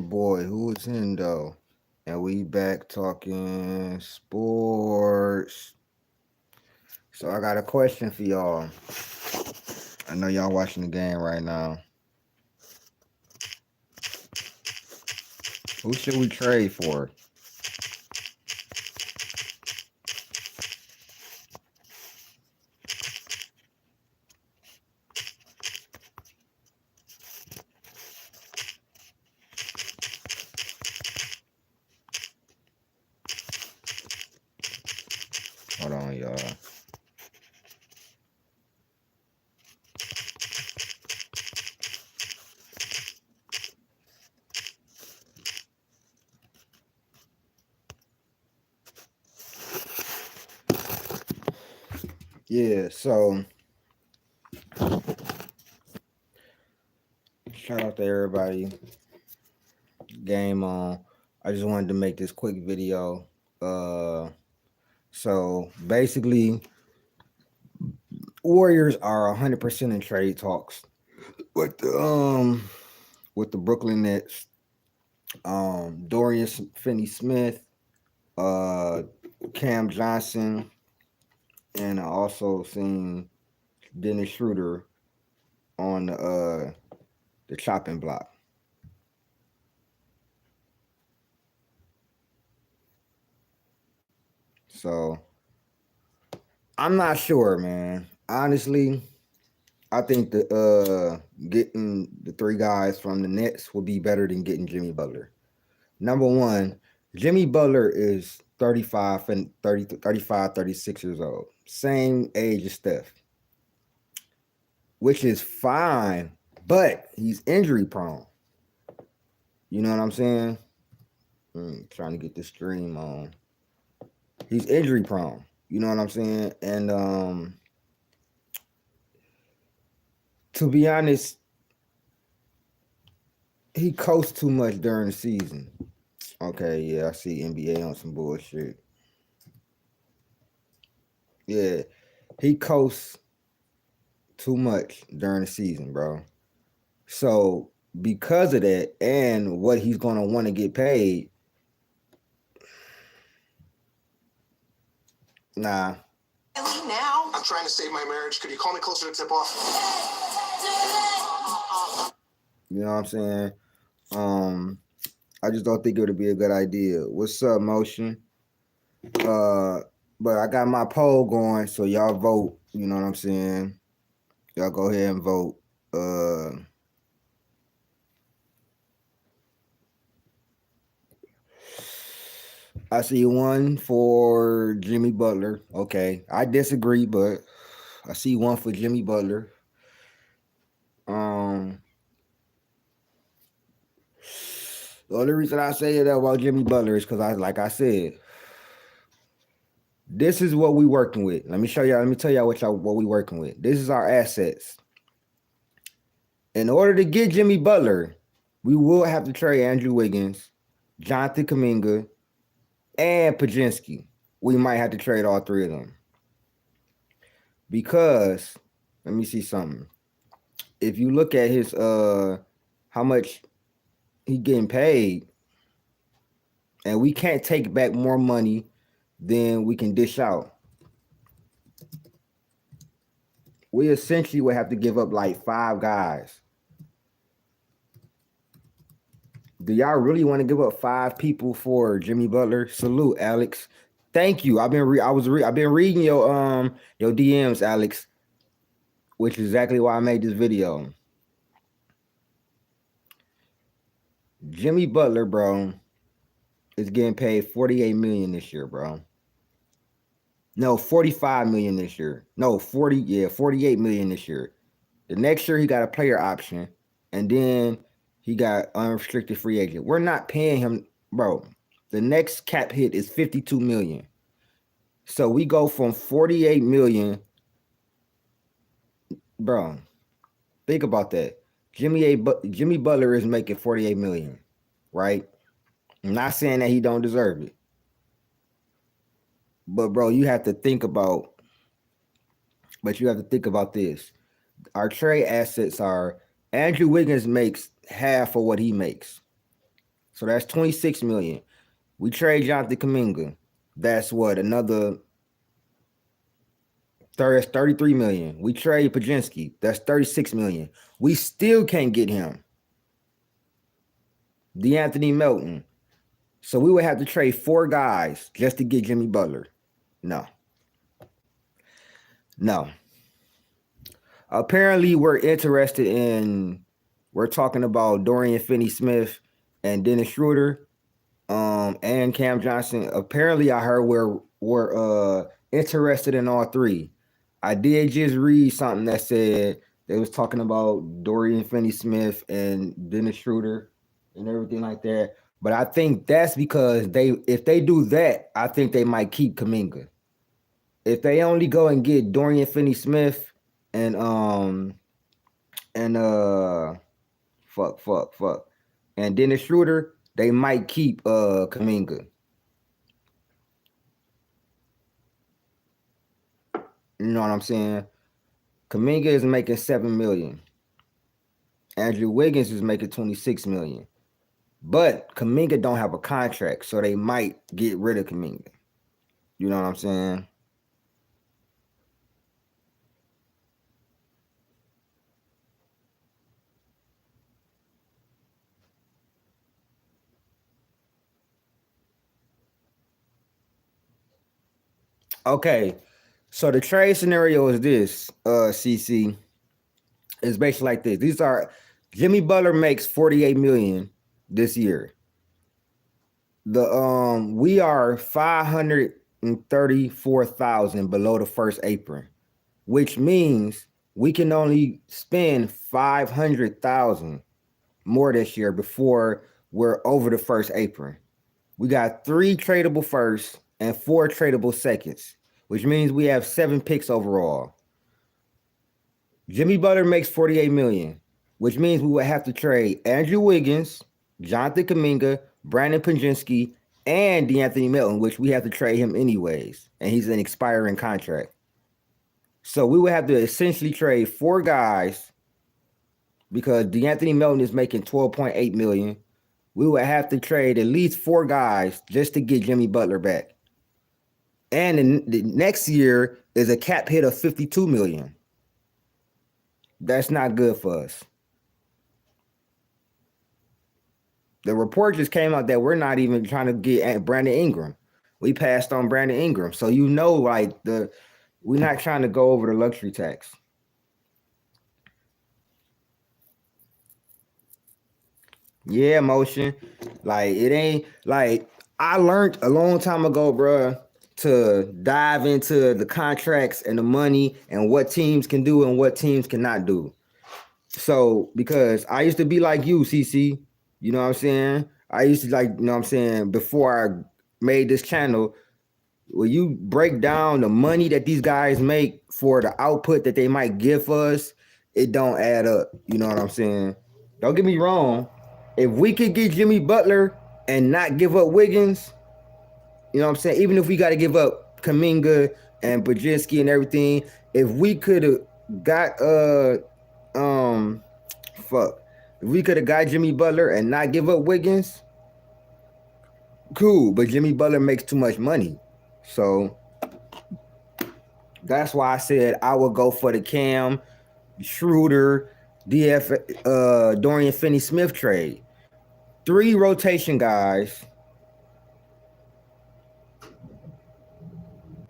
boy, who is in though? And we back talking sports. So I got a question for y'all. I know y'all watching the game right now. Who should we trade for? Hold on, y'all. Yeah, so shout out to everybody. Game on. I just wanted to make this quick video. So basically, Warriors are 100% in trade talks with the Brooklyn Nets. Dorian Finney-Smith, Cam Johnson, and I also seen Dennis Schroder on the chopping block. So I'm not sure, man. Honestly, I think the getting the three guys from the Nets would be better than getting Jimmy Butler. Number one, Jimmy Butler is 35 and 35, 36 years old. Same age as Steph, which is fine, but he's injury prone. You know what I'm saying? Trying to get the stream on. He's injury prone. You know what I'm saying? And to be honest, he coasts too much during the season. Okay, yeah, I see NBA on some bullshit. Yeah, he coasts too much during the season, bro. So because of that and what he's gonna want to get paid, nah. Now I'm trying to save my marriage. Could you call me closer to tip off? You know what I'm saying? I just don't think it would be a good idea. What's up, Motion? But I got my poll going, so y'all vote. You know what I'm saying? Y'all go ahead and vote. I see one for Jimmy Butler. Okay, I disagree, but I see one for Jimmy Butler. The only reason I say that about Jimmy Butler is because like I said, this is what we working with. Let me tell y'all what we working with. This is our assets. In order to get Jimmy Butler, we will have to trade Andrew Wiggins, Jonathan Kuminga, and Pajinski. We might have to trade all three of them. Because, let me see something. If you look at his how much he getting paid, and we can't take back more money than we can dish out. We essentially would have to give up like 5 guys. Do y'all really want to give up 5 people for Jimmy Butler? Salute, Alex. Thank you. I've been reading your DMs, Alex, which is exactly why I made this video. Jimmy Butler, bro, is getting paid $48 million this year, bro. No, $45 million this year. No, $48 million this year. The next year he got a player option, and then he got unrestricted free agent. We're not paying him, bro. The next cap hit is $52 million. So we go from $48 million, bro. Think about that. Jimmy Butler is making $48 million, right? I'm not saying that he don't deserve it. But bro, you have to think about this. Our trade assets are Andrew Wiggins makes half of what he makes. So that's 26 million. We trade Jonathan Kuminga. That's what, another 33 million. We trade Pajinski. That's 36 million. We still can't get him. DeAnthony Melton. So we would have to trade 4 guys just to get Jimmy Butler. No. Apparently, we're talking about Dorian Finney-Smith and Dennis Schroder, and Cam Johnson. Apparently, I heard we're interested in all 3. I did just read something that said they was talking about Dorian Finney-Smith and Dennis Schroder and everything like that. But I think that's because if they do that, I think they might keep Kuminga. If they only go and get Dorian Finney-Smith and and Dennis Schroder, they might keep Kuminga. You know what I'm saying? Kuminga is making $7 million. Andrew Wiggins is making $26 million. But Kuminga don't have a contract, so they might get rid of Kuminga. You know what I'm saying? Okay, so the trade scenario is this, CC. It's basically like this. These are Jimmy Butler makes 48 million this year. We are 534,000 below the first apron, which means we can only spend 500,000 more this year before we're over the first apron. We got 3 tradable firsts and 4 tradable seconds, which means we have 7 picks overall. Jimmy Butler makes 48 million, which means we would have to trade Andrew Wiggins, Jonathan Kuminga, Brandon Pajinski, and DeAnthony Melton, which we have to trade him anyways, and he's an expiring contract. So we would have to essentially trade 4 guys because DeAnthony Melton is making 12.8 million. We would have to trade at least 4 guys just to get Jimmy Butler back. And the next year is a cap hit of 52 million. That's not good for us. The report just came out that we're not even trying to get Brandon Ingram. We passed on Brandon Ingram. So we're not trying to go over the luxury tax. Yeah, motion. Like, it ain't like I learned a long time ago, bruh, to dive into the contracts and the money and what teams can do and what teams cannot do. So, because I used to be like you, CC, you know what I'm saying? I used to before I made this channel, when you break down the money that these guys make for the output that they might give us, it don't add up. You know what I'm saying? Don't get me wrong. If we could get Jimmy Butler and not give up Wiggins, you know what I'm saying? Even if we got to give up Kuminga and Pajinski and everything, if we could have got if we could have got Jimmy Butler and not give up Wiggins, cool. But Jimmy Butler makes too much money. So that's why I said I would go for the Cam, Schroder, Dorian Finney-Smith trade. 3 rotation guys.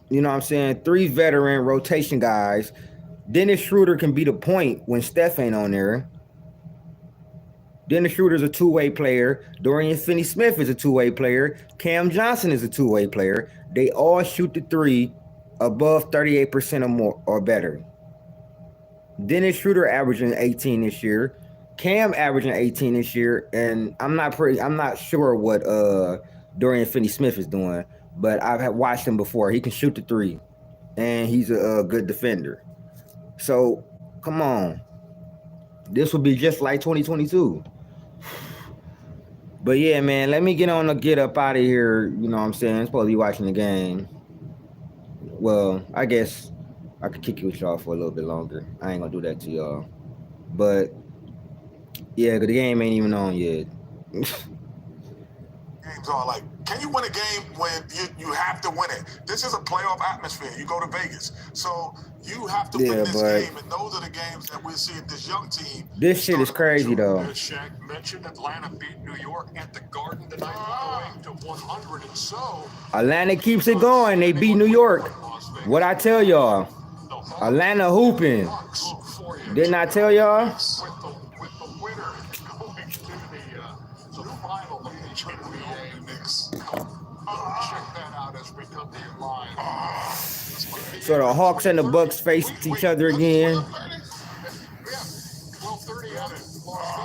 You know what I'm saying? 3 veteran rotation guys. Dennis Schroder can be the point when Steph ain't on there. Dennis Schroder's a 2-way player. Dorian Finney-Smith is a 2-way player. Cam Johnson is a 2-way player. They all shoot the 3 above 38% or more or better. Dennis Schroder averaging 18 this year. Cam averaging 18 this year, and I'm not sure what Dorian Finney-Smith is doing, but I've watched him before. He can shoot the 3, and he's a good defender. So, come on. This will be just like 2022. But yeah, man, let me get up out of here. You know what I'm saying? I'm supposed to be watching the game. Well, I guess I could kick you with y'all for a little bit longer. I ain't gonna do that to y'all. But yeah, the game ain't even on yet. games are. Like, can you win a game when you have to win it? This is a playoff atmosphere. You go to Vegas, so you have to win this game, and those are the games that we're seeing this young team. This shit is crazy though. Shaq mentioned Atlanta beat New York at the Garden tonight, going to 100, and so Atlanta keeps it going. They beat New York. What I tell y'all? Atlanta hooping. Didn't I tell y'all? With the winner going to the final of the NBA mix. Check that out as we come to you live. So the Hawks and the Bucks faced each other again.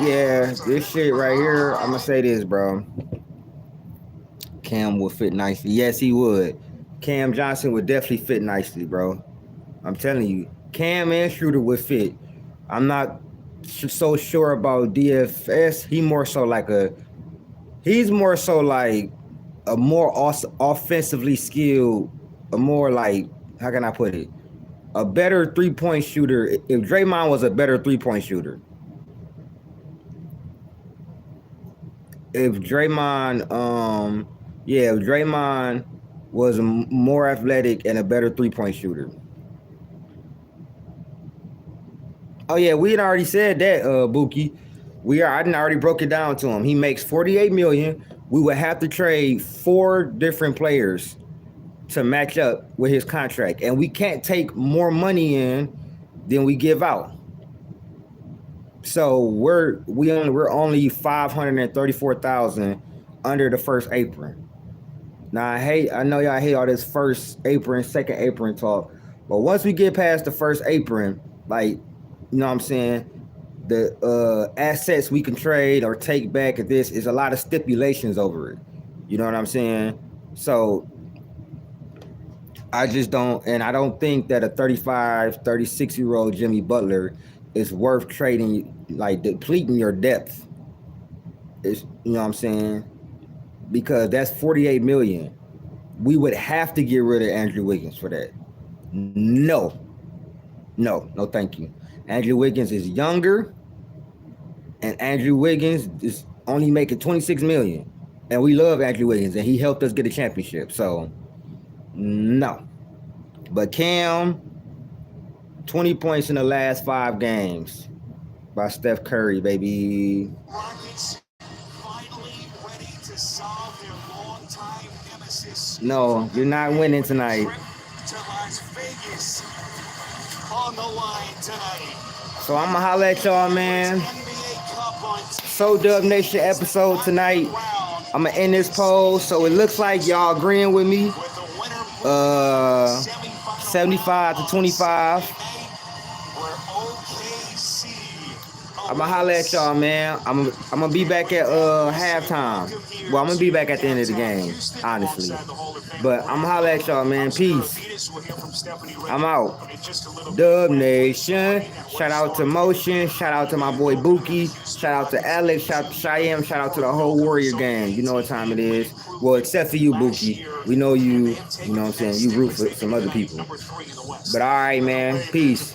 Yeah, this shit right here, I'm gonna say this, bro. Cam would fit nicely. Yes, he would. Cam Johnson would definitely fit nicely, bro. I'm telling you, Cam and Schroder would fit. I'm not so sure about DFS. He's more so like a more offensively skilled, a more like, how can I put it? A better three-point shooter. If Draymond was a better three-point shooter. If Draymond was more athletic and a better three-point shooter. Oh yeah, we had already said that, Buki. I didn't already broke it down to him. He makes $48 million. We would have to trade 4 different players to match up with his contract, and we can't take more money in than we give out. So we're only $534,000 under the first apron. Now I know y'all hate all this first apron, second apron talk, but once we get past the first apron, like, you know what I'm saying, the assets we can trade or take back at this is a lot of stipulations over it. You know what I'm saying? So I don't think that a 35, 36-year-old Jimmy Butler is worth trading, like depleting your depth. You know what I'm saying? Because that's $48 million. We would have to get rid of Andrew Wiggins for that. No, thank you. Andrew Wiggins is younger, and Andrew Wiggins is only making $26 million. And we love Andrew Wiggins, and he helped us get a championship. So, no. But Cam, 20 points in the last 5 games by Steph Curry, baby. Rockets finally ready to solve their long-time nemesis. No, you're not winning tonight. To Las Vegas on the line tonight. So I'm going to holler at y'all, man. So Dub Nation episode tonight. I'm going to end this poll. So it looks like y'all agreeing with me. 75 to 25. I'm going to holler at y'all, man. I'm going to be back at halftime. Well, I'm going to be back at the end of the game, honestly. But I'm going to holler at y'all, man. Peace. I'm out. Dub Nation. Shout out to Motion. Shout out to my boy Buki. Shout out to Alex. Shout out to Cheyenne. Shout out to the whole Warrior gang. You know what time it is. Well, except for you, Buki. We know you know what I'm saying, you root for some other people. But all right, man. Peace.